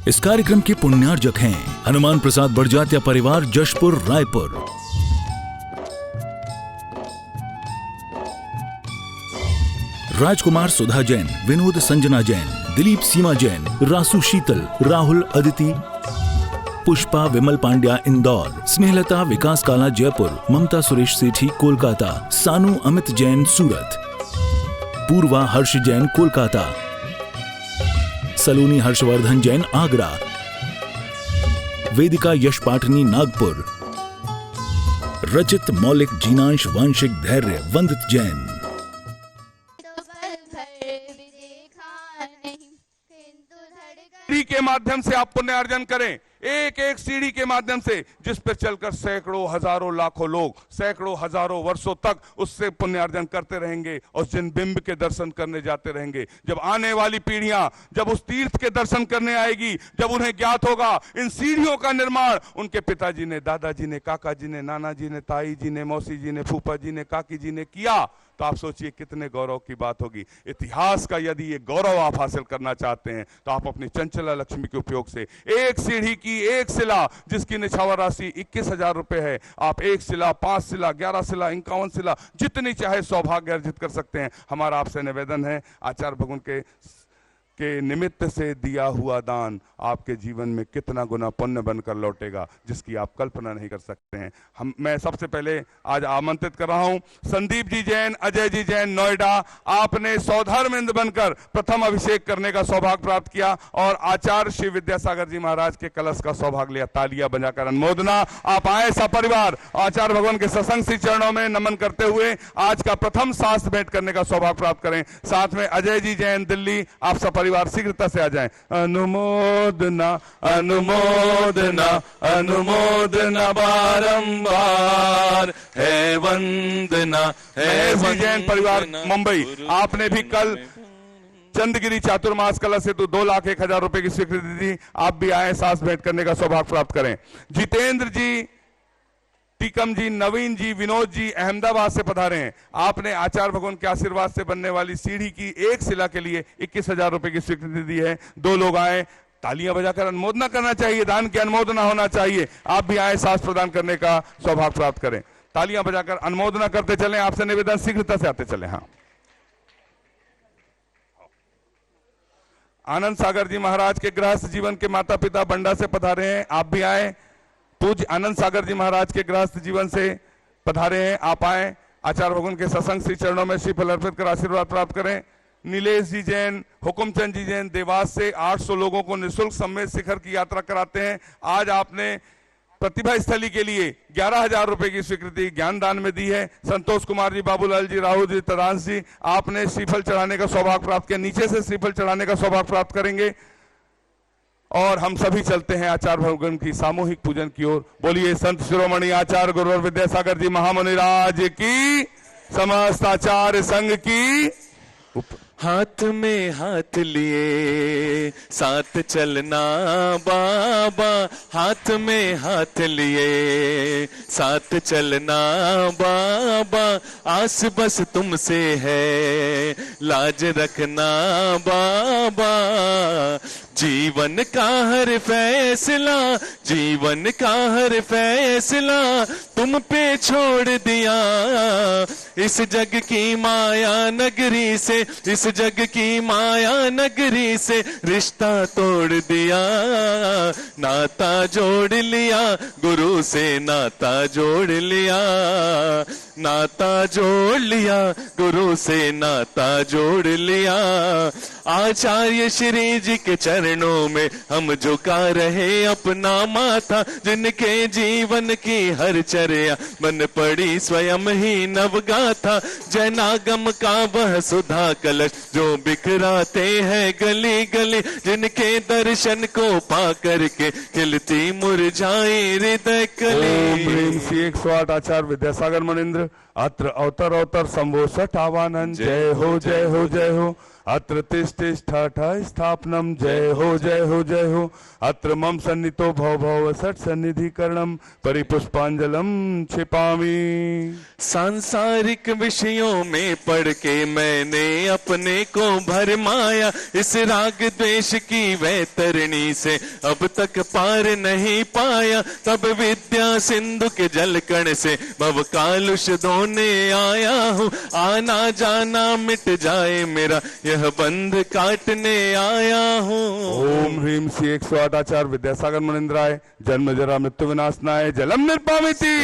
इस कार्यक्रम के पुण्यार्जक हैं हनुमान प्रसाद बड़जात्या परिवार, जशपुर, रायपुर। राजकुमार सुधा जैन, विनोद संजना जैन, दिलीप सीमा जैन, रासु शीतल, राहुल अदिति, पुष्पा विमल पांड्या इंदौर, स्नेहलता विकास काला जयपुर, ममता सुरेश सेठी कोलकाता, सानू अमित जैन सूरत, पूर्वा हर्ष जैन कोलकाता, सलोनी हर्षवर्धन जैन आगरा, वेदिका यश पाठनी नागपुर, रचित मौलिक जीनांश वांशिक धैर्य वंदित जैन। सीढ़ी के माध्यम से आप पुण्य अर्जन करें, एक एक सीढ़ी के माध्यम से, जिस पर चलकर सैकड़ों हजारों लाखों लोग सैकड़ों हजारों वर्षों तक उससे पुण्य अर्जन करते रहेंगे और जिन बिंब के दर्शन करने जाते रहेंगे। जब आने वाली पीढ़ियां जब उस तीर्थ के दर्शन करने आएगी, जब उन्हें ज्ञात होगा इन सीढ़ियों का निर्माण उनके पिताजी ने, दादाजी ने, काका जी ने, नाना जी ने, ताई जी ने, मौसी जी ने, फूफा जी ने, काकी जी ने किया, तो आप सोचिए कितने गौरव की बात होगी। इतिहास का यदि ये गौरव आप हासिल करना चाहते हैं तो आप अपनी चंचला लक्ष्मी के उपयोग से एक सीढ़ी की एक शिला जिसकी निछावर राशि 21,000 रुपए है, आप 1 शिला, 5 शिला, 11 शिला, 51 शिला, जितनी चाहे सौभाग्य अर्जित कर सकते हैं। हमारा आपसे निवेदन है, आचार्य भगवान के निमित्त से दिया हुआ दान आपके जीवन में कितना गुना पुण्य बनकर लौटेगा जिसकी आप कल्पना नहीं कर सकते हैं। मैं सबसे पहले आज आमंत्रित कर रहा हूं संदीप जी जैन, अजय जी जैन, नोएडा। आपने सौधर्मिंद बनकर प्रथम अभिषेक करने का सौभाग्य प्राप्त किया और आचार्य श्री विद्यासागर जी महाराज के कलश का सौभाग्य लिया। तालियां बजाकर अनुमोदना। आप आए सपरिवार आचार्य भगवान के सत्संग श्री चरणों में नमन करते हुए आज का प्रथम शास्त्र भेंट करने का सौभाग्य प्राप्त करें। साथ में अजय जी जैन, दिल्ली, आप सपरिवार शीघ्रता से आ जाएं। अनुमोदना अनुमोदना अनुमोदना बारंबार है वंदना है। जैन परिवार मुंबई, आपने भी कल चंदगिरी चातुर्मास कलश हेतु 2,01,000 रुपए की स्वीकृति दी। आप भी आए, सास भेंट करने का सौभाग्य प्राप्त करें। जितेंद्र जी, टीकम जी, नवीन जी, विनोद जी अहमदाबाद से पधारे हैं। आपने आचार्य भगवान के आशीर्वाद से बनने वाली सीढ़ी की एक शिला के लिए 21,000 रुपए की स्वीकृति दी है। 2 लोग आए, तालियां बजाकर अनुमोदना करना चाहिए, दान की अनुमोदना होना चाहिए। आप भी आए, साथ प्रदान करने का सौभाग्य प्राप्त करें। तालियां बजाकर अनुमोदना करते चलें। आपसे निवेदन, शीघ्रता से आते चले। हाँ, आनंद सागर जी महाराज के गृहस्थ जीवन के माता पिता बंडा से पधारे हैं। आप भी आए। पूज्य आनंद सागर जी महाराज के गृहस्थ जीवन से पधारे हैं। आप आए, आचार्य भगवान के सत्संग श्री चरणों में श्रीफल अर्पित कर आशीर्वाद प्राप्त करें। नीलेश जी जैन, हुकुमचंद जी जैन, देवास से 800 लोगों को निःशुल्क सम्मेद शिखर की यात्रा कराते हैं। आज आपने प्रतिभा स्थली के लिए 11,000 रुपए की स्वीकृति ज्ञान दान में दी है। संतोष कुमार जी, बाबूलाल जी, राहुल जी, तदांश जी, आपने श्रीफल चढ़ाने का सौभाग्य प्राप्त किया। नीचे से श्रीफल चढ़ाने का सौभाग्य प्राप्त करेंगे और हम सभी चलते हैं आचार्य भगवान की सामूहिक पूजन की ओर। बोलिए संत शिरोमणि आचार्य गुरुवर विद्यासागर जी महामुनि राज की, समस्त आचार्य संघ की। हाथ में हाथ लिए साथ चलना बाबा, हाथ में हाथ लिए साथ चलना बाबा, आस बस तुमसे है लाज रखना बाबा। जीवन का हर फैसला, जीवन का हर फैसला तुम पे छोड़ दिया। इस जग की माया नगरी से, इस जग की माया नगरी से रिश्ता तोड़ दिया। नाता जोड़ लिया गुरु से, नाता जोड़ लिया, नाता जोड़ लिया गुरु से, नाता जोड़ लिया। आचार्य श्री जी के चरणों में हम झुका रहे अपना माथा, जिनके जीवन की हर चर्या मन पड़ी स्वयं ही नवगाथा। जनागम का वह सुधा कलश जो बिखराते हैं गली गली, जिनके दर्शन को पा करके खिलती मुरझाई हृदय कली। श्री 108 आचार्य विद्यासागर मनिंद्र अत्र अवतर अवतर संभो सठ आवानंद। जय हो जय हो जय हो। अत्र तिष्ठ स्थापनम जय हो जय हो जय हो। अत्र मम सन्नितो भव भव सट सन्निधिकरणम परिपुष्पांजलम छिपामी। सांसारिक विषयों में पढ़ के मैंने अपने को भरमाया, इस राग द्वेष की वैतरणी से अब तक पार नहीं पाया। तब विद्या सिंधु के जलकण से भव कालुष धोने आया हूँ, आना जाना मिट जाए मेरा यह बंध काटने आया हूँ। ओम ह्रीम श्री 108 आचार्य विद्यासागर मुनिंद्राय जन्म जरा मृत्यु विनाशनाय जलम निर्पामिति।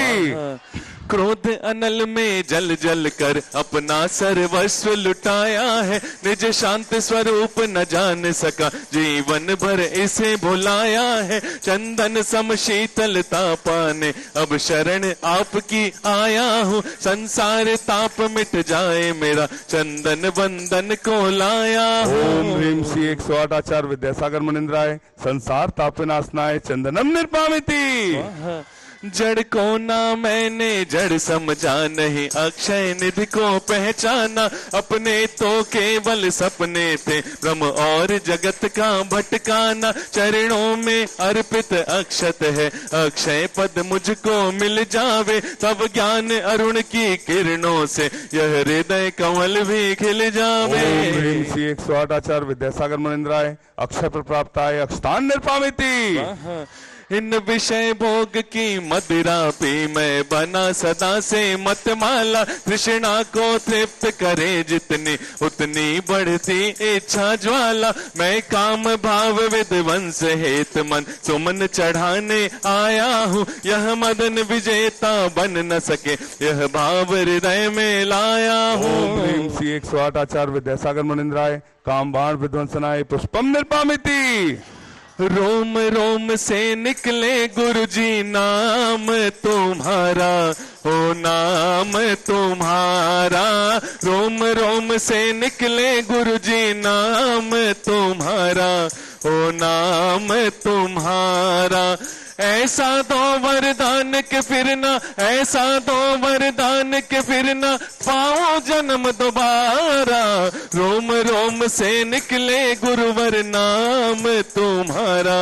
क्रोध अनल में जल जल कर अपना सर्वस्व लुटाया है, निज शांत स्वरूप न जान सका जीवन भर इसे भुलाया है। चंदन सम शीतलता पाने अब शरण आपकी आया हूँ, संसार ताप मिट जाए मेरा चंदन बंदन को लाया हूँ। ओम ह्रीम श्री 108 आचार्य विद्यासागर मुनिंद्राय संसार ताप विनाशनाय चंदनम निर्पामिति। जड़ को ना मैंने जड़ समझा, नहीं अक्षय निधि को पहचाना। अपने तो केवल सपने थे ब्रह्म और जगत का भटकाना। चरणों में अर्पित अक्षत है, अक्षय पद मुझको मिल जावे। तब ज्ञान अरुण की किरणों से यह हृदय कमल भी खिल जावे। ओम ह्रीम श्री 108 आचार्य विद्यासागर मुनिंद्राय अक्षय प्राप्ताय अक्षतान निर्पामिति। इन विषय भोग की मदिरा पी मैं बना सदा से मतमाला। तृष्णा को तृप्त करे जितनी उतनी बढ़ती इच्छा ज्वाला। मैं काम भाव विध्वंस हेत मन सुमन चढ़ाने आया हूँ, यह मदन विजेता बन न सके यह भाव हृदय में लाया हूँ। ओम ह्रीम श्री 108 आचार्य विद्यासागर मुनिंद्राय काम बाण विध्वंसनाय पुष्पम निर्पामिति। रोम रोम से निकले गुरुजी नाम तुम्हारा, ओ नाम तुम्हारा। रोम रोम से निकले गुरुजी नाम तुम्हारा, ओ नाम तुम्हारा। ऐसा दो वरदान के फिरना, ऐसा दो वरदान के फिरना पाओ जन्म दोबारा। रोम रोम से निकले गुरुवर नाम तुम्हारा,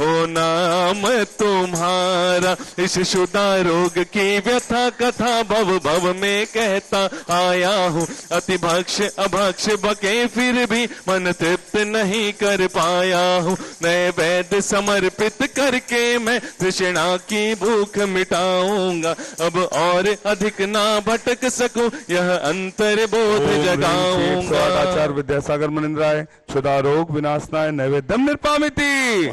ओ नाम तुम्हारा। इस शुदा रोग की व्यथा कथा भव भव में कहता आया हूँ। अति भक्ष अभक्ष बके फिर भी मन तृप्त नहीं कर पाया हूँ। नए वैद समर्पित करके मैं तृष्णा की भूख मिटाऊंगा। अब और अधिक ना भटक सकूं यह अंतर बोध जगाऊंगा। आचार्य विद्यासागर मुनिंद्राय क्षुधा रोग विनाशनाय नैवेद्यम निर्पामिति।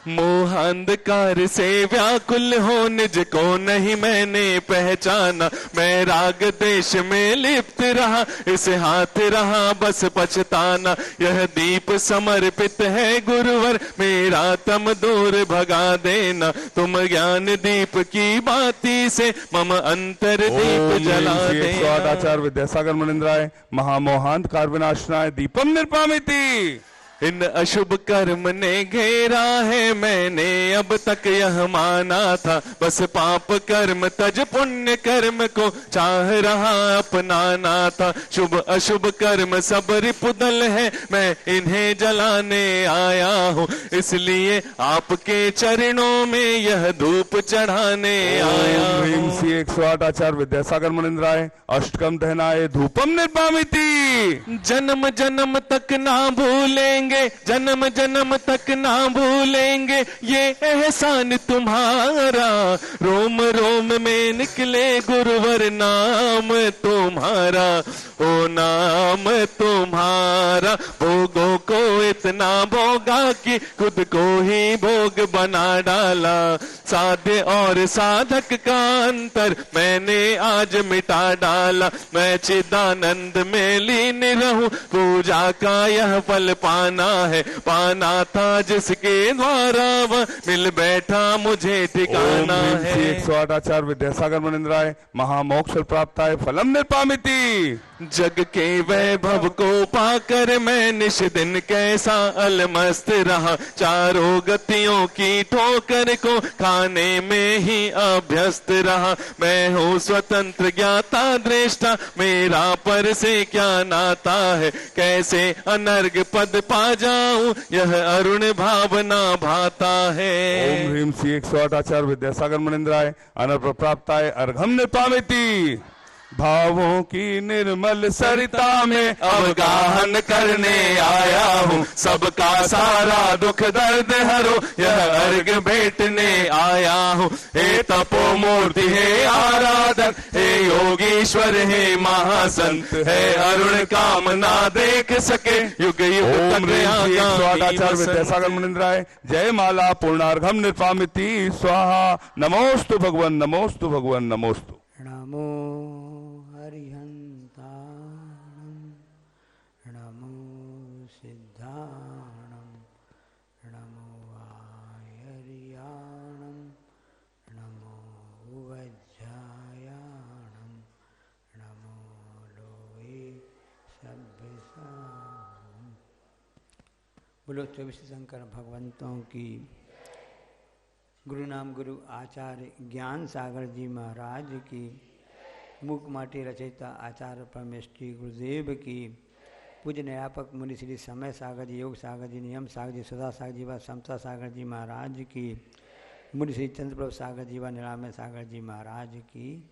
मोहांधकार से व्याकुल हो निज को नहीं मैंने पहचाना। मैं राग देश में लिप्त रहा, इस हाथ रहा बस पछताना। यह दीप समर्पित है गुरुवर मेरा तम दूर भगा देना। तुम ज्ञान दीप की बाती से मम अंतर दीप जला देना। आचार्य विद्यासागर मुनिंद्राय महामोहांधकार विनाशनाय दीपम निर्पामिति। इन अशुभ कर्म ने घेरा है, मैंने अब तक यह माना था। बस पाप कर्म तज पुण्य कर्म को चाह रहा अपनाना था। शुभ अशुभ कर्म सब रिपुदल है, मैं इन्हें जलाने आया हूँ। इसलिए आपके चरणों में यह धूप चढ़ाने आया हूँ। 108 आचार्य विद्यासागर मुनिंद्राय अष्टकम दहनाय धूपम निर्पामिति। जन्म जन्म तक ना भूलेंगे, जन्म जन्म तक ना भूलेंगे ये एहसान तुम्हारा। रोम रोम में निकले गुरुवर नाम तुम्हारा, ओ नाम तुम्हारा। भोगों को इतना भोगा कि खुद को ही भोग बना डाला। साध्य और साधक का अंतर मैंने आज मिटा डाला। मैं चिदानंद में लीन रहूं, पूजा का यह फल पाने जाना है, पाना था जिसके द्वारा वह मिल बैठा मुझे ठिकाना है। 108 आचार्य विद्यासागर मुनिंद्राय महामोक्ष प्राप्ताय फलम निर्पामिति। जग के वैभव को पाकर मैं निश दिन कैसा अलमस्त रहा, चारों गतियों की ठोकर को खाने में ही अभ्यस्त रहा। मैं हूँ स्वतंत्र ज्ञाता दृष्टा, मेरा पर से क्या नाता है, कैसे अनर्ग पद पा जाऊं यह अरुण भावना भाता है। ओम ह्रीम श्री 108 आचार्य विद्यासागर मुनिंद्राय अनर्प प्राप्ताय अर्घम निर्पामिति। भावों की निर्मल सरिता में अवगाहन करने आया हूँ, सबका सारा दुख दर्द हरो यह अर्घ भेटने आया हूँ। हे तपोमूर्ति हे आराधक, हे योगीश्वर हे महासंत, है अरुण कामना देख सके युग युग तक आचार्य विद्यासागर मुनिंद्राय जय माला पूर्णार्घम निर्पामिति स्वाहा। नमोस्तु भगवन, नमोस्तु भगवन, नमोस्तु। नमो हरिहंताणं नमो सिद्धाणं नमो आयर्याणं नमो वज्रायाणं नमो लोये सभ्यसाम्। बोलो 24 शंकर भगवंतों की, गुरु नाम गुरु आचार्य ज्ञान सागर जी महाराज की, मूक माटी रचयिता आचार्य परमेष्ठी गुरुदेव की, पूज्य न्यायापक मुनि श्री समय सागर जी, योग सागर जी, नियम सागर जी, सुधा सागर जी व समता सागर जी महाराज की, मुनि श्री चंद्रप्रभु सागर जी व निरामय सागर जी महाराज की।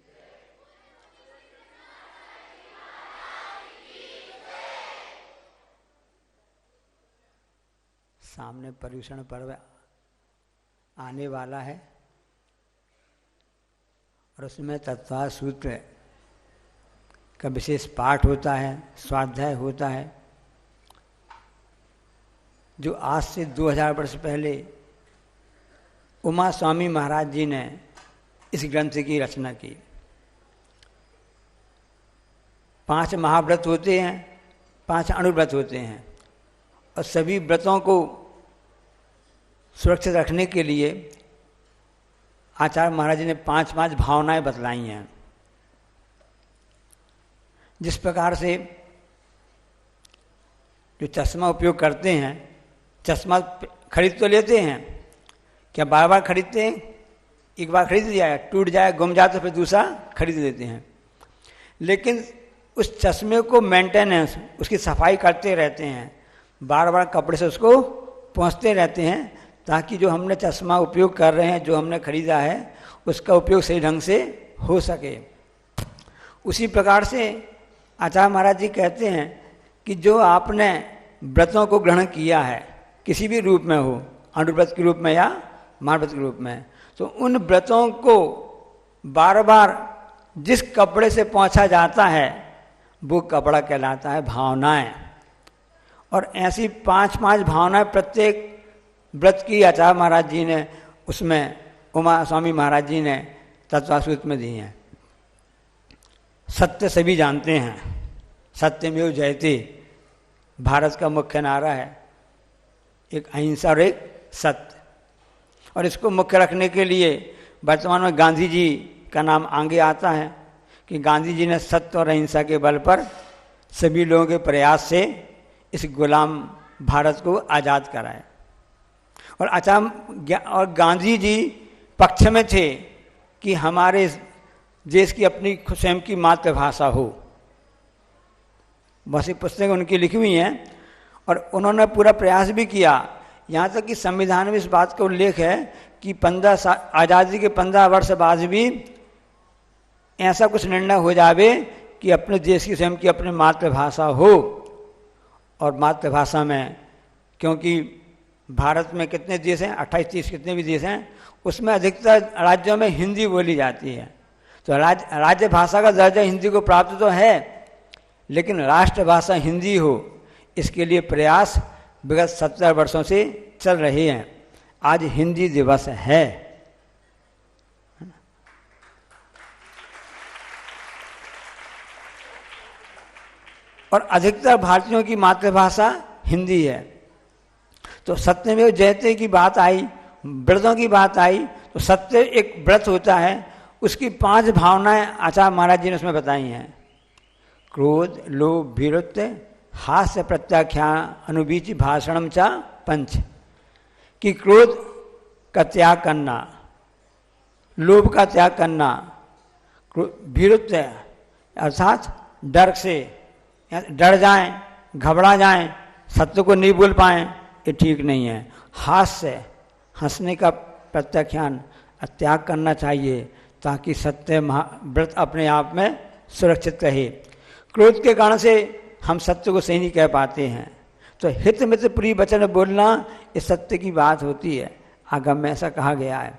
सामने पर्युषण पर्व आने वाला है और उसमें तत्वार सूत्र का विशेष पाठ होता है, स्वाध्याय होता है, जो आज से 2000 वर्ष पहले उमा स्वामी महाराज जी ने इस ग्रंथ की रचना की। 5 महाव्रत होते हैं, 5 अणुव्रत होते हैं, और सभी व्रतों को सुरक्षित रखने के लिए आचार्य महाराज जी ने 5 भावनाएं बतलाई हैं। जिस प्रकार से जो चश्मा उपयोग करते हैं, चश्मा खरीद तो लेते हैं, क्या बार बार खरीदते हैं? एक बार खरीद लिया, टूट जाए, गुम जाए तो फिर दूसरा खरीद लेते हैं। लेकिन उस चश्मे को मेंटेनेंस, उसकी सफाई करते रहते हैं, बार बार कपड़े से उसको पोंछते रहते हैं, ताकि जो हमने चश्मा उपयोग कर रहे हैं, जो हमने खरीदा है, उसका उपयोग सही ढंग से हो सके। उसी प्रकार से आचार्य महाराज जी कहते हैं कि जो आपने व्रतों को ग्रहण किया है, किसी भी रूप में हो, अणुव्रत के रूप में या महाव्रत के रूप में, तो उन व्रतों को बार बार जिस कपड़े से पोंछा जाता है वो कपड़ा कहलाता है भावनाएं। और ऐसी 5 भावनाएं प्रत्येक व्रत की आचार्य महाराज जी ने उसमें उमा स्वामी महाराज जी ने तत्वासूत्र में दी हैं। सत्य सभी जानते हैं, सत्यमेव जयते भारत का मुख्य नारा है, एक अहिंसा और एक सत्य। और इसको मुख्य रखने के लिए वर्तमान में गांधी जी का नाम आगे आता है कि गांधी जी ने सत्य और अहिंसा के बल पर सभी लोगों के प्रयास से इस गुलाम भारत को आज़ाद कराया। और गांधी जी पक्ष में थे कि हमारे देश की अपनी स्वयं की मातृभाषा हो। बहुत सी पुस्तकें उनकी लिखी हुई हैं और उन्होंने पूरा प्रयास भी किया। यहाँ तक कि संविधान में इस बात का उल्लेख है कि 15 साल आज़ादी के 15 वर्ष बाद भी ऐसा कुछ निर्णय हो जावे कि अपने देश की स्वयं की अपनी मातृभाषा हो। और मातृभाषा में, क्योंकि भारत में कितने देश हैं, 28-30 कितने भी देश हैं, उसमें अधिकतर राज्यों में हिंदी बोली जाती है। तो राज्य भाषा का दर्जा हिंदी को प्राप्त तो है, लेकिन राष्ट्रभाषा हिंदी हो, इसके लिए प्रयास विगत 70 वर्षों से चल रहे हैं। आज हिंदी दिवस है। और अधिकतर भारतीयों की मातृभाषा हिंदी है। तो सत्यमेव जयते की बात आई, व्रतों की बात आई, तो सत्य एक व्रत होता है, उसकी 5 भावनाएं आचार्य महाराज जी ने उसमें बताई हैं। क्रोध, लोभ, भीरुत्व, हास्य, प्रत्याख्यान, अनुबीची, भाषणम चा पंच। कि क्रोध का त्याग करना, लोभ का त्याग करना, भीरुत्व अर्थात डर से डर जाएं, घबरा जाएं, सत्य को नहीं बोल पाएं, ये ठीक नहीं है। हास्य, हंसने का प्रत्याख्यान, त्याग करना चाहिए ताकि सत्य व्रत अपने आप में सुरक्षित रहे। क्रोध के कारण से हम सत्य को सही नहीं कह पाते हैं, तो हित मित्र प्रिय वचन बोलना ये सत्य की बात होती है। आगम में ऐसा कहा गया है।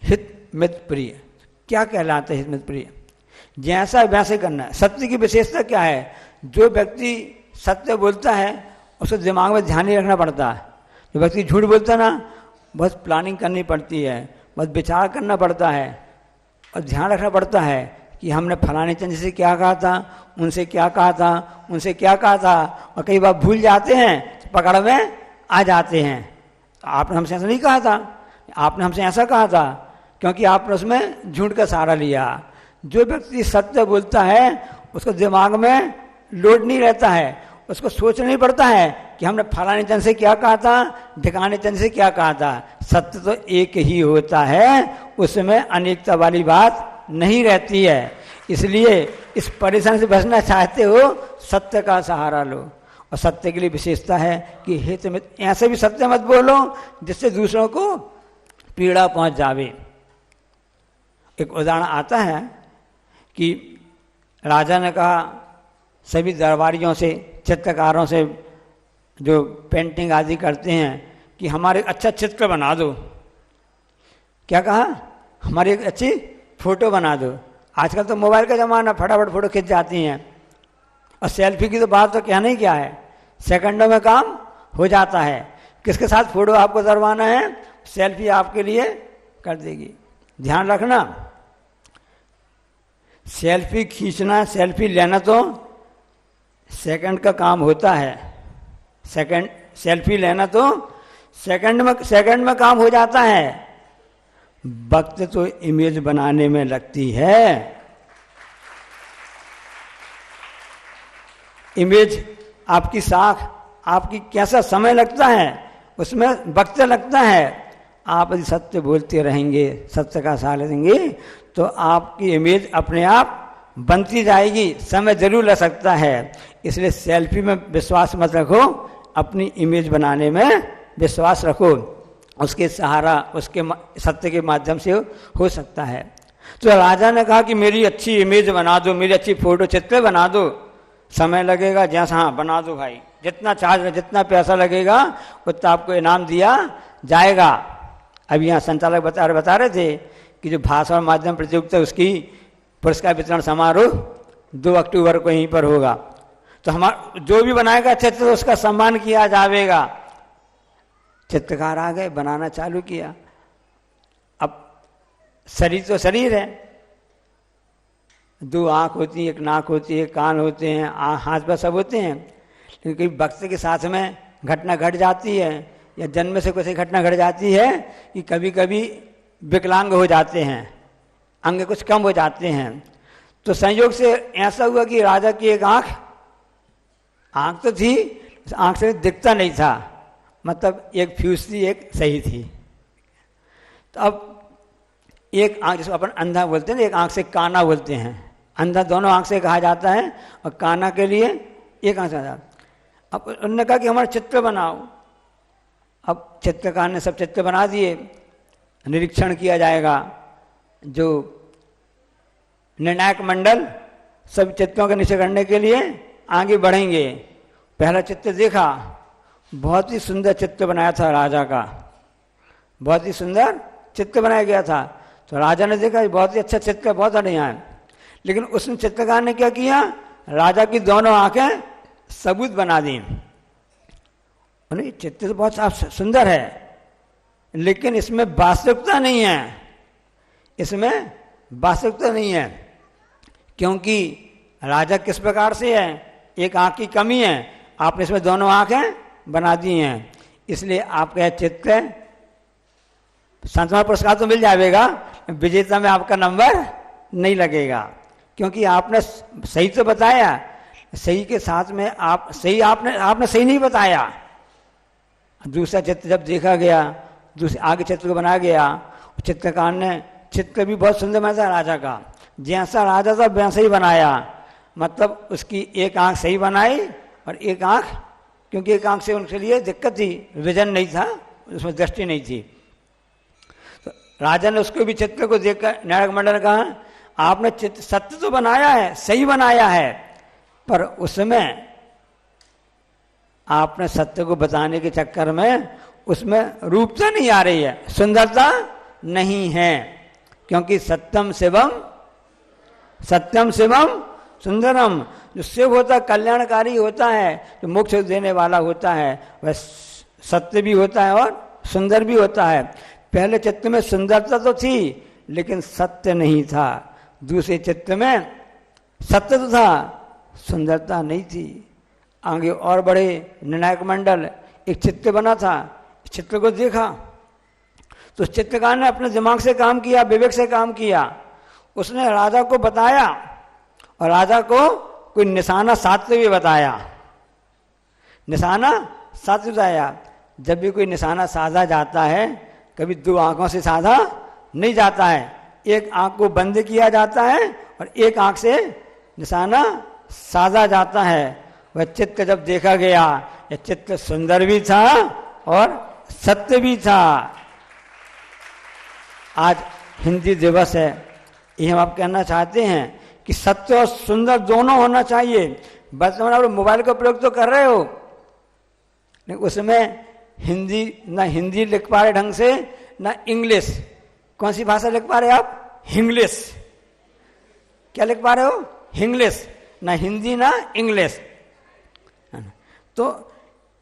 हित मित्र प्रिय क्या कहलाता है? हित मित्र प्रिय जैसा वैसे करना है। सत्य की विशेषता क्या है? जो व्यक्ति सत्य बोलता है उसको दिमाग में ध्यान नहीं रखना पड़ता है। जो व्यक्ति झूठ बोलता है ना, बहुत प्लानिंग करनी पड़ती है, बहुत विचार करना पड़ता है और ध्यान रखना पड़ता है कि हमने फलाने चंद से क्या कहा था, उनसे क्या कहा था, उनसे क्या कहा था, और कई बार भूल जाते हैं तो पकड़ में आ जाते हैं। आपने हमसे ऐसा नहीं कहा था, आपने हमसे ऐसा कहा था, क्योंकि आपने उसमें झूठ का सहारा लिया। जो व्यक्ति सत्य बोलता है उसको दिमाग में लोड नहीं रहता है, उसको सोचना नहीं पड़ता है कि हमने फलाने चंद से क्या कहा था, ढिकाने चंद से क्या कहा था। सत्य तो एक ही होता है, उसमें अनेकता वाली बात नहीं रहती है। इसलिए इस परेशानी से बचना चाहते हो, सत्य का सहारा लो। और सत्य के लिए विशेषता है कि हित में ऐसे भी सत्य मत बोलो जिससे दूसरों को पीड़ा पहुंच जावे। एक उदाहरण आता है कि राजा ने कहा सभी दरबारियों से, चित्रकारों से जो पेंटिंग आदि करते हैं कि हमारे अच्छा चित्र बना दो। क्या कहा? हमारी एक अच्छी फोटो बना दो। आजकल तो मोबाइल का ज़माना, फटाफट फोटो खिंच जाती हैं। और सेल्फी की तो बात तो कहना ही क्या है, सेकंडों में काम हो जाता है। किसके साथ फोटो आपको करवाना है, सेल्फी आपके लिए कर देगी। ध्यान रखना, सेल्फी खींचना, सेल्फी लेना तो सेकंड का काम होता है। सेकंड सेल्फी लेना तो सेकंड में काम हो जाता है। वक्त तो इमेज बनाने में लगती है। इमेज आपकी साख, आपकी कैसा समय लगता है, उसमें वक्त लगता है। आप यदि सत्य बोलते रहेंगे, सत्य का सहारा लेंगे, तो आपकी इमेज अपने आप बनती जाएगी। समय जरूर लग सकता है, इसलिए सेल्फी में विश्वास मत रखो, अपनी इमेज बनाने में विश्वास रखो। उसके सहारा, उसके सत्य के माध्यम से हो सकता है। तो राजा ने कहा कि मेरी अच्छी इमेज बना दो, मेरी अच्छी फोटो चित्र बना दो। समय लगेगा जैसा, हाँ बना दो भाई, जितना चार्ज, जितना पैसा लगेगा उतना आपको इनाम दिया जाएगा। अभी यहाँ संचालक बता रहे थे कि जो भाषा माध्यम प्रतियोगिता, उसकी पुरस्कार वितरण समारोह 2 अक्टूबर को यहीं पर होगा। तो हमारा जो भी बनाएगा चित्र, तो उसका सम्मान किया जाएगा। चित्रकार आ गए, बनाना चालू किया। अब शरीर तो शरीर है, 2 आँख होती है, 1 नाक होती है, कान होते हैं, हाथ पैर सब होते हैं। लेकिन वक्त के साथ में घटना घट जाती है, या जन्म से कुछ घटना घट जाती है कि कभी कभी विकलांग हो जाते हैं, अंग कुछ कम हो जाते हैं। तो संयोग से ऐसा हुआ कि राजा की एक आँख तो थी, आँख से दिखता नहीं था, मतलब एक फ्यूज थी, एक सही थी। तो अब एक आँख, जिसको अपन अंधा बोलते हैं, एक आँख से काना बोलते हैं। अंधा दोनों आँख से कहा जाता है, और काना के लिए एक आँख से जाता है। अब उन्होंने कहा कि हमारा चित्र बनाओ। अब चित्रकार ने सब चित्र बना दिए, निरीक्षण किया जाएगा। जो निर्णायक मंडल सब चित्रों का निश्चय करने के लिए आगे बढ़ेंगे। पहला चित्र देखा, बहुत ही सुंदर चित्र बनाया था राजा का, बहुत ही सुंदर चित्र बनाया गया था। तो राजा ने देखा बहुत ही अच्छा चित्र, बहुत बढ़िया है। लेकिन उसने चित्रकार ने क्या किया, राजा की दोनों आंखें सबूत बना दी। चित्र तो बहुत सुंदर है, लेकिन इसमें वास्तविकता नहीं है, इसमें वास्तविकता नहीं है। क्योंकि राजा किस प्रकार से है, एक आंख की कमी है, आपने इसमें दोनों आंखें बना दिए हैं। इसलिए आपका चित्त संतमान पुरस्कार तो मिल जाएगा, विजेता में आपका नंबर नहीं लगेगा, क्योंकि आपने सही तो बताया, सही के साथ में आप सही आपने सही नहीं बताया। दूसरा चित्र जब देखा गया, दूसरे आगे चित्र को बनाया गया, चित्रकार ने चित्र भी बहुत सुंदर बनाया था राजा का, जैसा राजा था वैसा ही बनाया। मतलब उसकी एक आंख सही बनाई और एक आंख, क्योंकि एक आंख से उनके लिए दिक्कत थी, विजन नहीं था, उसमें दृष्टि नहीं थी। तो राजा ने उसको भी चित्र को देखकर नायक मंडल ने कहा, आपने चित्र सत्य तो बनाया है, सही बनाया है, पर उसमें आपने सत्य को बताने के चक्कर में उसमें रूपता नहीं आ रही है, सुंदरता नहीं है। क्योंकि सत्यम शिवम सुंदरम, जो शिव होता है कल्याणकारी होता है, जो मोक्ष देने वाला होता है, वह सत्य भी होता है और सुंदर भी होता है। पहले चित्र में सुंदरता तो थी लेकिन सत्य नहीं था, दूसरे चित्र में सत्य तो था, सुंदरता नहीं थी। आगे और बड़े निर्णायक मंडल एक चित्र बना था, चित्र को देखा तो चित्रकार ने अपने दिमाग से काम किया, विवेक से काम किया। उसने राजा को बताया और राजा को कोई निशाना साधते हुए बताया, निशाना साधते बताया। जब भी कोई निशाना साधा जाता है, कभी दो आंखों से साधा नहीं जाता है, एक आंख को बंद किया जाता है और एक आंख से निशाना साधा जाता है। वह चित्र जब देखा गया, यह चित्र सुंदर भी था और सत्य भी था। आज हिंदी दिवस है, ये हम आप कहना चाहते हैं कि सत्य और सुंदर दोनों होना चाहिए। वर्तमान आप मोबाइल का प्रयोग तो कर रहे हो, लेकिन उसमें हिंदी ना हिंदी लिख पा रहे ढंग से, ना इंग्लिश। कौन सी भाषा लिख पा रहे आप? हिंग्लिश। क्या लिख पा रहे हो? हिंग्लिश। ना हिंदी ना इंग्लिश। तो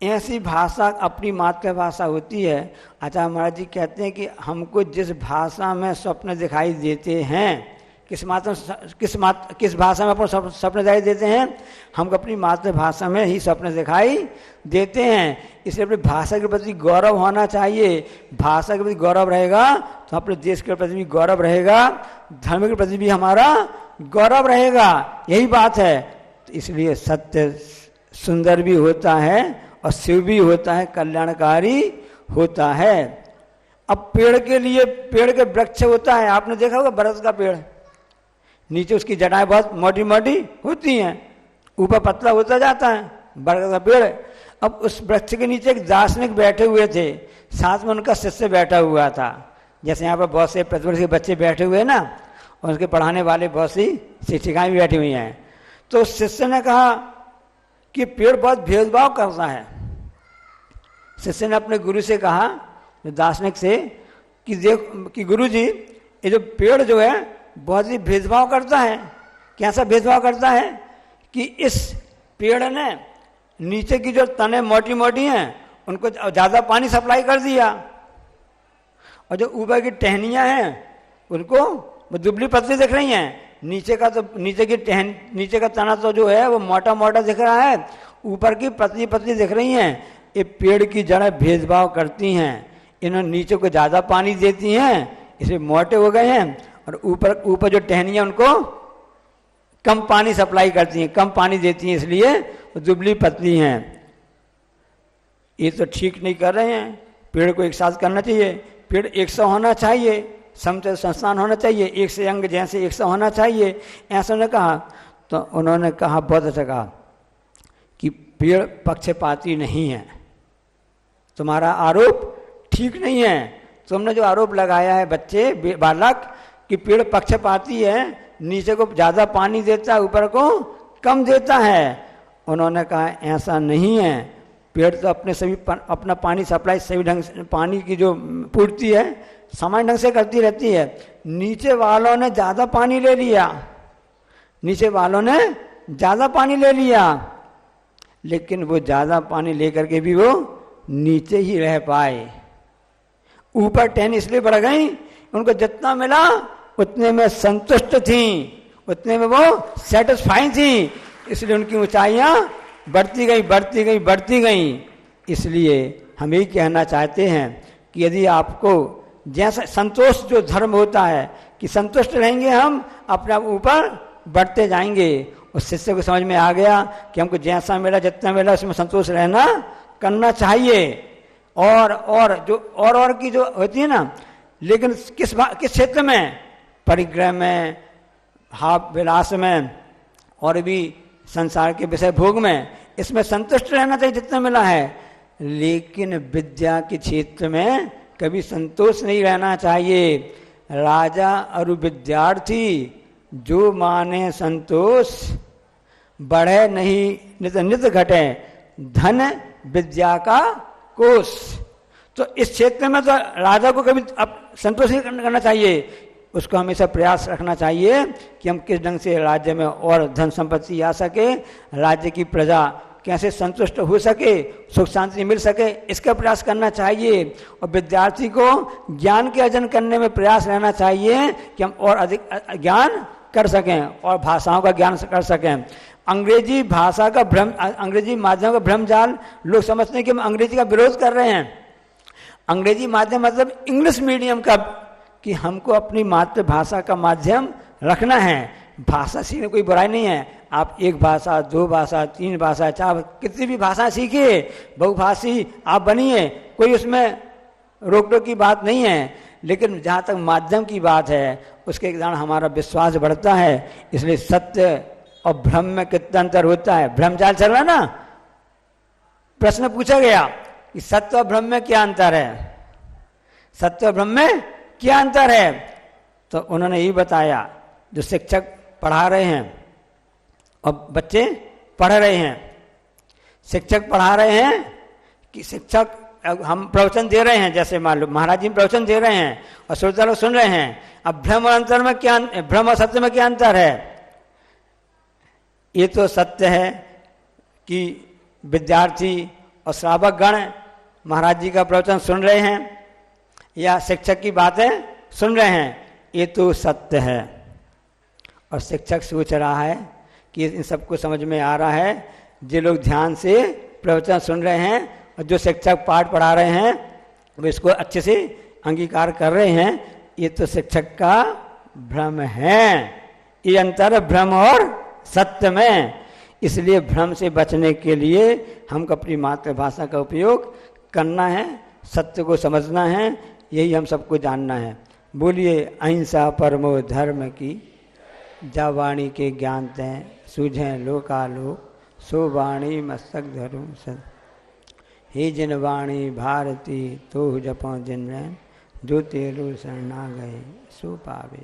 ऐसी भाषा अपनी मातृभाषा होती है। आचार्य महाराज जी कहते हैं कि हमको जिस भाषा में स्वप्न दिखाई देते हैं, किस भाषा में अपने स्वप्न दिखाई देते हैं, हमको अपनी मातृभाषा में ही स्वप्न दिखाई देते हैं। इसलिए अपनी भाषा के प्रति गौरव होना चाहिए। भाषा के प्रति गौरव रहेगा तो अपने देश के प्रति भी गौरव रहेगा, धर्म के प्रति भी हमारा गौरव रहेगा। यही बात है। तो इसलिए सत्य सुंदर भी होता है और शिव भी होता है, कल्याणकारी होता है। अब पेड़ के लिए पेड़ के वृक्ष होता है, आपने देखा होगा बरस का पेड़, नीचे उसकी जड़ाएं बहुत मोटी मोटी होती हैं, ऊपर पतला होता जाता है, बरगद का पेड़। अब उस वृक्ष के नीचे एक दार्शनिक बैठे हुए थे, साथ में उनका शिष्य बैठा हुआ था। जैसे यहाँ पर बहुत से प्रतिवर्ष के बच्चे बैठे हुए हैं ना, और उसके पढ़ाने वाले बहुत सी शिक्षिकाएं भी बैठी हुई हैं। तो उस शिष्य ने कहा कि पेड़ बहुत भेदभाव करता है। शिष्य ने अपने गुरु से कहा, दार्शनिक से, कि गुरु जी, ये जो पेड़ जो है बहुत ही भेदभाव करता है। कैसा भेदभाव करता है कि इस पेड़ ने नीचे की जो तने मोटी मोटी हैं उनको ज़्यादा पानी सप्लाई कर दिया, और जो ऊपर की टहनियाँ हैं उनको वो दुबली पतली दिख रही हैं। नीचे का तना तो जो है वो मोटा मोटा दिख रहा है, ऊपर की पतली पतली दिख रही हैं। ये पेड़ की जड़ें भेदभाव करती हैं, इन्होंने नीचे को ज़्यादा पानी देती हैं, इसलिए मोटे हो गए हैं, और ऊपर जो टहनियाँ उनको कम पानी सप्लाई करती हैं, कम पानी देती हैं, इसलिए वो दुबली पतली हैं। ये तो ठीक नहीं कर रहे हैं। पेड़ को एक साथ करना चाहिए, पेड़ एक सा होना चाहिए, समतल संस्थान होना चाहिए, एक से अंग जैसे एक सा होना चाहिए, ऐसा उन्होंने कहा। तो उन्होंने कहा, बहुत अच्छा कहा, कि पेड़ पक्षपाती नहीं है, तुम्हारा आरोप ठीक नहीं है। तुमने जो आरोप लगाया है बच्चे बालक कि पेड़ पक्षपाती है, नीचे को ज़्यादा पानी देता है, ऊपर को कम देता है। उन्होंने कहा ऐसा नहीं है, पेड़ तो अपना पानी सप्लाई सही ढंग से, पानी की जो पूर्ति है समान ढंग से करती रहती है। नीचे वालों ने ज़्यादा पानी ले लिया, लेकिन वो ज़्यादा पानी लेकर के भी वो नीचे ही रह पाए। ऊपर टहन इसलिए बढ़ गई, उनको जितना मिला उतने में संतुष्ट थी, उतने में वो सेटिस्फाई थी, इसलिए उनकी ऊंचाइयां बढ़ती गई। इसलिए हम यही कहना चाहते हैं कि यदि आपको जैसा संतोष जो धर्म होता है कि संतुष्ट रहेंगे हम अपने ऊपर बढ़ते जाएंगे। उस शिष्य को समझ में आ गया कि हमको जैसा मिला जितना मिला उसमें संतोष रहना करना चाहिए। और जो और की जो होती है ना, लेकिन किस क्षेत्र में, परिग्रह में, भाव विलास में और भी संसार के विषय भोग में, इसमें संतुष्ट रहना चाहिए जितना मिला है। लेकिन विद्या के क्षेत्र में कभी संतोष नहीं रहना चाहिए। राजा और विद्यार्थी जो माने संतोष, बढ़े नहीं नित नित घटे, धन विद्या का कोष। तो इस क्षेत्र में तो राजा को कभी संतोष नहीं करना चाहिए, उसको हमेशा प्रयास रखना चाहिए कि हम किस ढंग से राज्य में और धन संपत्ति आ सके, राज्य की प्रजा कैसे संतुष्ट हो सके, सुख शांति मिल सके, इसका प्रयास करना चाहिए। और विद्यार्थी को ज्ञान के अर्जन करने में प्रयास रहना चाहिए कि हम और अधिक ज्ञान कर सकें और भाषाओं का ज्ञान कर सकें। अंग्रेजी भाषा का भ्रम, अंग्रेजी माध्यम का भ्रमजाल लोग समझते हैं कि हम अंग्रेजी का विरोध कर रहे हैं। अंग्रेजी माध्यम मतलब इंग्लिश मीडियम का, कि हमको अपनी मातृभाषा का माध्यम रखना है। भाषा सीखने कोई बुराई नहीं है, आप एक भाषा, दो भाषा, तीन भाषा, चार, कितनी भी भाषा सीखिए, बहुभाषी आप बनिए, कोई उसमें रोक टोक की बात नहीं है। लेकिन जहाँ तक माध्यम की बात है उसके कारण हमारा विश्वास बढ़ता है। इसलिए सत्य और भ्रम में कितना अंतर होता है। भ्रमजाल चल रहा ना, प्रश्न पूछा गया कि सत्य और भ्रम में क्या अंतर है, सत्य और भ्रम में क्या अंतर है। तो उन्होंने यही बताया, जो शिक्षक पढ़ा रहे हैं और बच्चे पढ़ रहे हैं। शिक्षक पढ़ा रहे हैं कि शिक्षक, हम प्रवचन दे रहे हैं, जैसे मान लो महाराज जी प्रवचन दे रहे हैं और श्रोता लोग सुन रहे हैं। अब भ्रम और अंतर में क्या, भ्रम और सत्य में क्या अंतर है। ये तो सत्य है कि विद्यार्थी और श्रावक गण महाराज जी का प्रवचन सुन रहे हैं या शिक्षक की बातें सुन रहे हैं, ये तो सत्य है। और शिक्षक सोच रहा है कि इन सबको समझ में आ रहा है, जो लोग ध्यान से प्रवचन सुन रहे हैं और जो शिक्षक पाठ पढ़ा रहे हैं वो इसको अच्छे से अंगीकार कर रहे हैं, ये तो शिक्षक का भ्रम है। ये अंतर है भ्रम और सत्य में। इसलिए भ्रम से बचने के लिए हमको अपनी मातृभाषा का उपयोग करना है, सत्य को समझना है, यही हम सबको जानना है। बोलिए अहिंसा परमो धर्म की, जा वाणी के ज्ञान तय सूझें लोकालोक, सो वाणी मस्तक धरूं सद। हे जिन वाणी भारती तो जपो जिन, जो तेरू शरणा गए सो पावे।